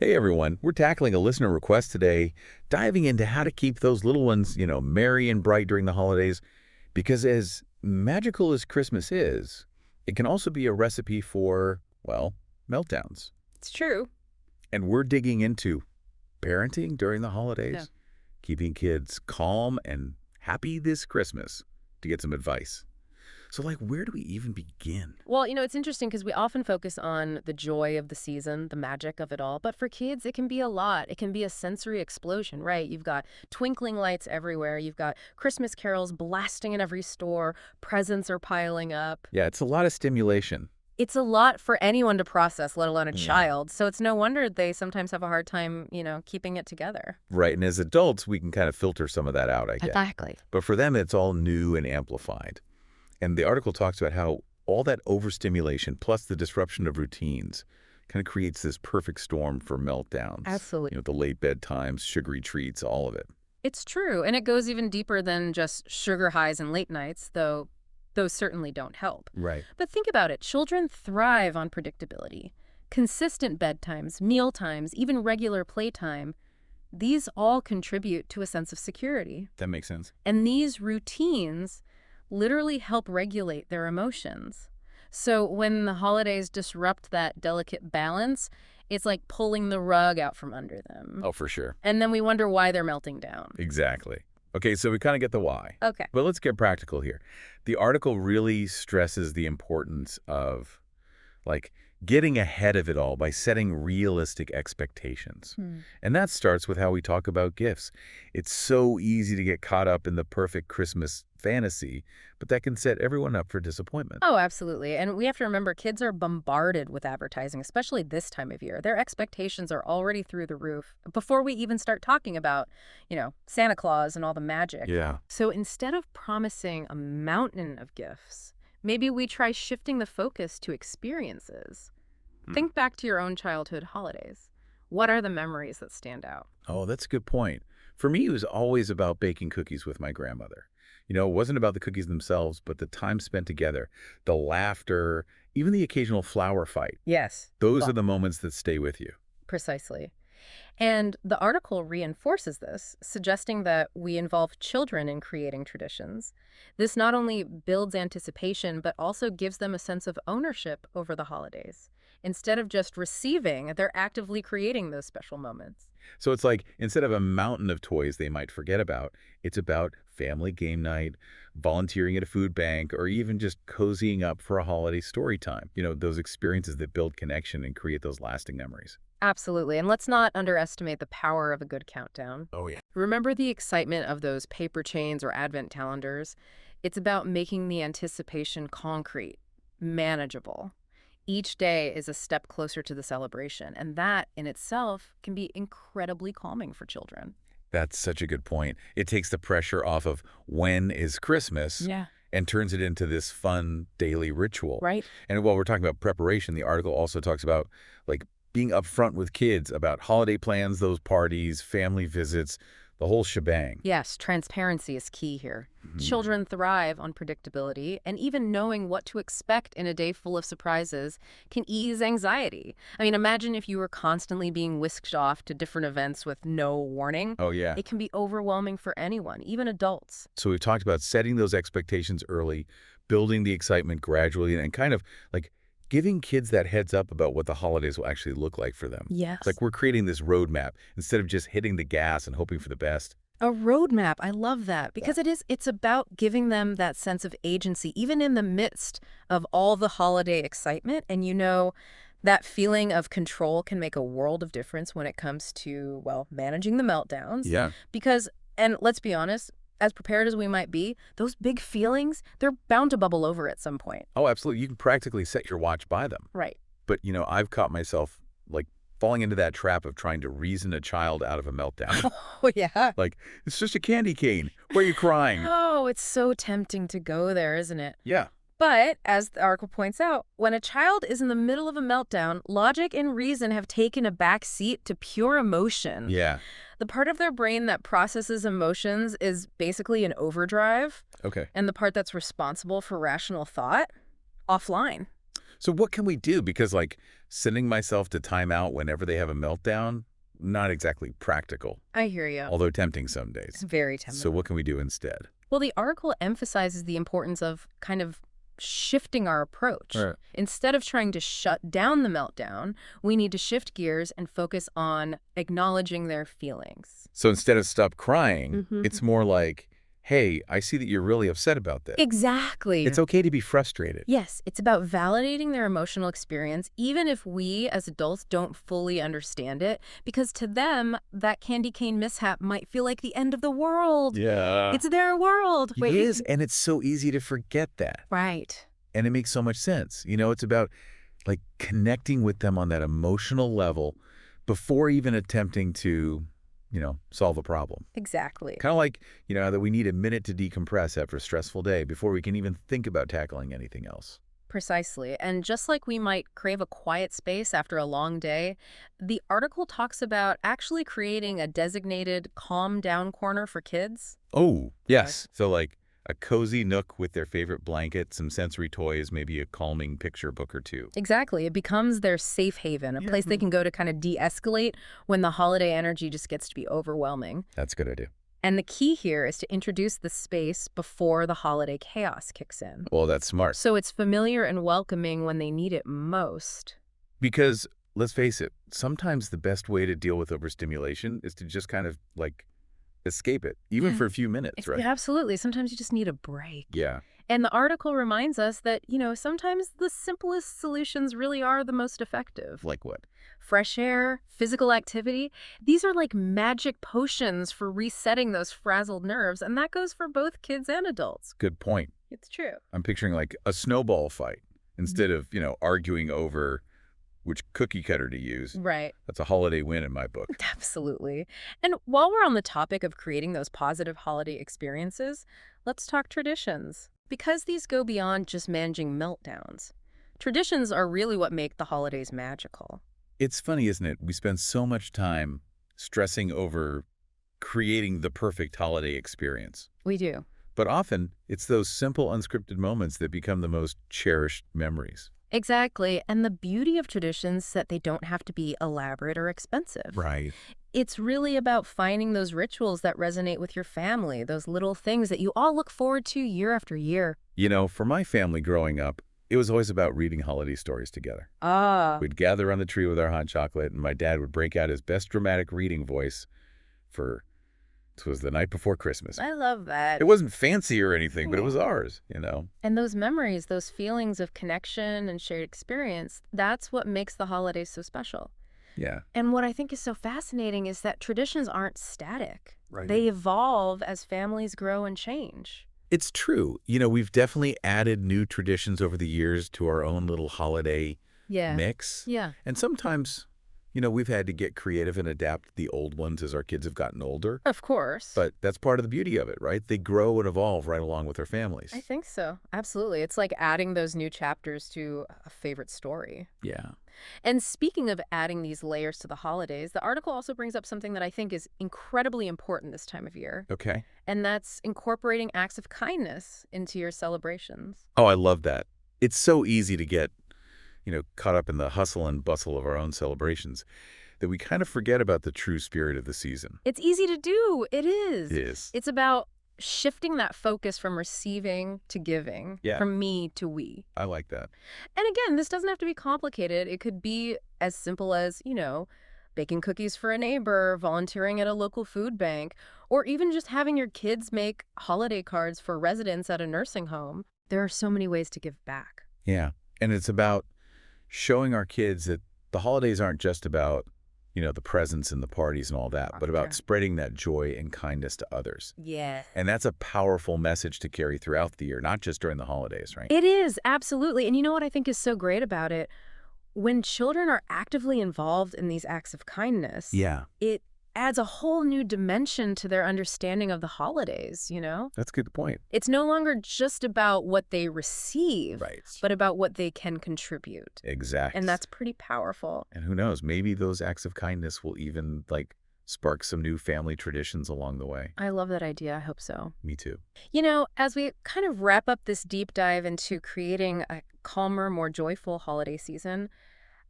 Hey everyone, we're tackling a listener request today, diving into how to keep those little ones, merry and bright during the holidays. Because as magical as Christmas is, it can also be a recipe for, well, meltdowns. It's true. And we're digging into parenting during the Yeah. holidays, keeping kids calm and happy this Christmas, to get some advice. So, where do we even begin? Well, it's interesting because we often focus on the joy of the season, the magic of it all. But for kids, it can be a lot. It can be a sensory explosion, right? You've got twinkling lights everywhere. You've got Christmas carols blasting in every store. Presents are piling up. Yeah, it's a lot of stimulation. It's a lot for anyone to process, let alone a Mm. child. So it's no wonder they sometimes have a hard time, keeping it together. Right, and as adults, we can kind of filter some of that out, I guess. Exactly. But for them, it's all new and amplified. And the article talks about how all that overstimulation plus the disruption of routines kind of creates this perfect storm for meltdowns. Absolutely. The late bedtimes, sugary treats, all of it. It's true. And it goes even deeper than just sugar highs and late nights, though those certainly don't help. Right. But think about it. Children thrive on predictability. Consistent bedtimes, meal times, even regular playtime, these all contribute to a sense of security. That makes sense. And these routines literally help regulate their emotions. So when the holidays disrupt that delicate balance, it's like pulling the rug out from under them. Oh, for sure. And then we wonder why they're melting down. Exactly. Okay, so we kind of get the why. Okay. But let's get practical here. The article really stresses the importance of, getting ahead of it all by setting realistic expectations. And that starts with how we talk about gifts. It's so easy to get caught up in the perfect Christmas fantasy, but that can set everyone up for disappointment. Oh, absolutely. And we have to remember kids are bombarded with advertising, especially this time of year. Their expectations are already through the roof before we even start talking about, Santa Claus and all the magic. Yeah. So instead of promising a mountain of gifts, maybe we try shifting the focus to experiences. Think back to your own childhood holidays. What are the memories that stand out? Oh, that's a good point. For me, it was always about baking cookies with my grandmother. It wasn't about the cookies themselves, but the time spent together, the laughter, even the occasional flower fight. Yes. Those are the moments that stay with you. Precisely. And the article reinforces this, suggesting that we involve children in creating traditions. This not only builds anticipation, but also gives them a sense of ownership over the holidays. Instead of just receiving, they're actively creating those special moments. So it's instead of a mountain of toys they might forget about, it's about family game night, volunteering at a food bank, or even just cozying up for a holiday story time. Those experiences that build connection and create those lasting memories. Absolutely. And let's not underestimate the power of a good countdown. Oh, yeah. Remember the excitement of those paper chains or advent calendars? It's about making the anticipation concrete, manageable. Each day is a step closer to the celebration, and that in itself can be incredibly calming for children. That's such a good point. It takes the pressure off of when is Christmas and turns it into this fun daily ritual. Right. And while we're talking about preparation, the article also talks about being upfront with kids about holiday plans, those parties, family visits, the whole shebang. Yes, transparency is key here. Children thrive on predictability, and even knowing what to expect in a day full of surprises can ease anxiety. I mean, imagine if you were constantly being whisked off to different events with no warning. Oh, yeah. It can be overwhelming for anyone, even adults. So we've talked about setting those expectations early, building the excitement gradually, and kind of giving kids that heads up about what the holidays will actually look like for them. Yes. It's we're creating this roadmap instead of just hitting the gas and hoping for the best. A roadmap. I love that because it's about giving them that sense of agency, even in the midst of all the holiday excitement. And that feeling of control can make a world of difference when it comes to, managing the meltdowns. Yeah. Because, and let's be honest, as prepared as we might be, those big feelings, they're bound to bubble over at some point. Oh, absolutely. You can practically set your watch by them. Right. But, I've caught myself, falling into that trap of trying to reason a child out of a meltdown. Oh, yeah. It's just a candy cane. Why are you crying? Oh, it's so tempting to go there, isn't it? Yeah. But, as the article points out, when a child is in the middle of a meltdown, logic and reason have taken a back seat to pure emotion. Yeah. The part of their brain that processes emotions is basically in overdrive. Okay. And the part that's responsible for rational thought, offline. So what can we do? Because, Sending myself to time out whenever they have a meltdown, not exactly practical, I hear you. although tempting some days. Very So tempting. what can we do instead? Well, the article emphasizes the importance of kind of shifting our approach. Right. Instead of trying to shut down the meltdown, we need to shift gears and focus on acknowledging their feelings. So instead of stop crying, Mhm. it's more like, hey, I see that you're really upset about this. Exactly. It's okay to be frustrated. Yes, it's about validating their emotional experience, even if we as adults don't fully understand it, because to them, that candy cane mishap might feel like the end of the world. Yeah. It's their world. It is, and it's so easy to forget that. Right. And it makes so much sense. It's about like connecting with them on that emotional level before even attempting to, solve a problem. Exactly. Kind of like, that we need a minute to decompress after a stressful day before we can even think about tackling anything else. Precisely. And just like we might crave a quiet space after a long day, the article talks about actually creating a designated calm down corner for kids. Oh, yes. So like a cozy nook with their favorite blanket, some sensory toys, maybe a calming picture book or two. Exactly. It becomes their safe haven, a place they can go to kind of de-escalate when the holiday energy just gets to be overwhelming. That's a good idea. And the key here is to introduce the space before the holiday chaos kicks in. Well, that's smart. So it's familiar and welcoming when they need it most. Because, let's face it, sometimes the best way to deal with overstimulation is to just kind of, like, escape it, even for a few minutes, right? Yeah, absolutely. Sometimes you just need a break. Yeah. And the article reminds us that, sometimes the simplest solutions really are the most effective. Like what? Fresh air, physical activity, these are like magic potions for resetting those frazzled nerves, and that goes for both kids and adults. Good point. It's true. I'm picturing like a snowball fight instead of, arguing over which cookie cutter to use. Right. That's a holiday win in my book. Absolutely. And while we're on the topic of creating those positive holiday experiences, let's talk traditions. Because these go beyond just managing meltdowns, traditions are really what make the holidays magical. It's funny, isn't it? We spend so much time stressing over creating the perfect holiday experience. We do. But often, it's those simple, unscripted moments that become the most cherished memories. Exactly. And the beauty of traditions is that they don't have to be elaborate or expensive. Right. It's really about finding those rituals that resonate with your family, those little things that you all look forward to year after year. For my family growing up, it was always about reading holiday stories together. Ah. We'd gather on the tree with our hot chocolate, and my dad would break out his best dramatic reading voice for, it was the night before Christmas. I love that. It wasn't fancy or anything, but it was ours. And those memories, those feelings of connection and shared experience, that's what makes the holidays so special. Yeah. And what I think is so fascinating is that traditions aren't static. Right. They evolve as families grow and change. It's true. We've definitely added new traditions over the years to our own little holiday mix. Yeah. And sometimes, we've had to get creative and adapt the old ones as our kids have gotten older. Of course. But that's part of the beauty of it, right? They grow and evolve right along with their families. I think so. Absolutely. It's like adding those new chapters to a favorite story. Yeah. And speaking of adding these layers to the holidays, the article also brings up something that I think is incredibly important this time of year. Okay. And that's incorporating acts of kindness into your celebrations. Oh, I love that. It's so easy to get, caught up in the hustle and bustle of our own celebrations that we kind of forget about the true spirit of the season. It's easy to do. It is. It is. It's about shifting that focus from receiving to giving, from me to we. I like that. And again, this doesn't have to be complicated. It could be as simple as, baking cookies for a neighbor, volunteering at a local food bank, or even just having your kids make holiday cards for residents at a nursing home. There are so many ways to give back. Yeah. And it's about showing our kids that the holidays aren't just about, the presents and the parties and all that, but about spreading that joy and kindness to others. Yeah. And that's a powerful message to carry throughout the year, not just during the holidays, right? It is, absolutely. And you know what I think is so great about it? When children are actively involved in these acts of kindness, it adds a whole new dimension to their understanding of the holidays, That's a good point. It's no longer just about what they receive, Right. but about what they can contribute. Exactly. And that's pretty powerful. And who knows, maybe those acts of kindness will even, spark some new family traditions along the way. I love that idea. I hope so. Me too. As we kind of wrap up this deep dive into creating a calmer, more joyful holiday season,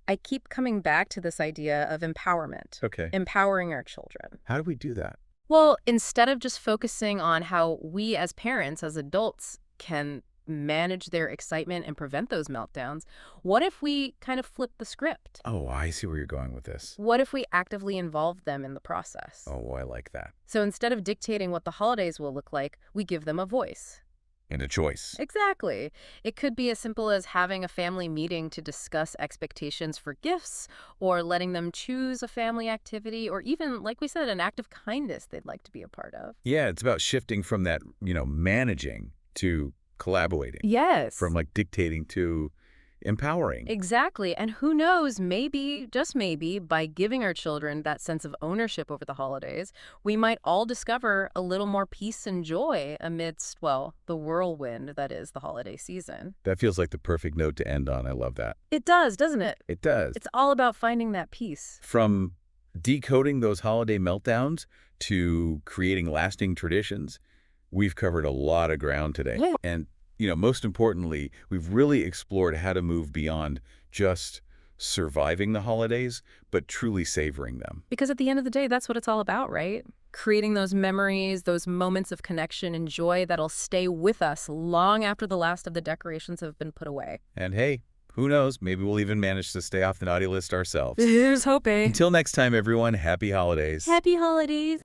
I keep coming back to this idea of empowerment, Okay. empowering our children. How do we do that? Well, instead of just focusing on how we as parents, as adults, can manage their excitement and prevent those meltdowns, what if we kind of flip the script? Oh, I see where you're going with this. What if we actively involve them in the process? Oh, I like that. So instead of dictating what the holidays will look like, we give them a voice. And a choice. Exactly. It could be as simple as having a family meeting to discuss expectations for gifts, or letting them choose a family activity, or even, like we said, an act of kindness they'd like to be a part of. Yeah, it's about shifting from that, managing to collaborating. Yes. From like dictating to empowering. Exactly. And who knows, maybe, just maybe, by giving our children that sense of ownership over the holidays, we might all discover a little more peace and joy amidst, well, the whirlwind that is the holiday season. That feels like the perfect note to end on. I love that. It does, doesn't it? It does. It's all about finding that peace. From decoding those holiday meltdowns to creating lasting traditions, we've covered a lot of ground today. Yeah. And, most importantly, we've really explored how to move beyond just surviving the holidays, but truly savoring them. Because at the end of the day, that's what it's all about, right? Creating those memories, those moments of connection and joy that'll stay with us long after the last of the decorations have been put away. And hey, who knows, maybe we'll even manage to stay off the naughty list ourselves. Here's hoping. Until next time, everyone, happy holidays. Happy holidays.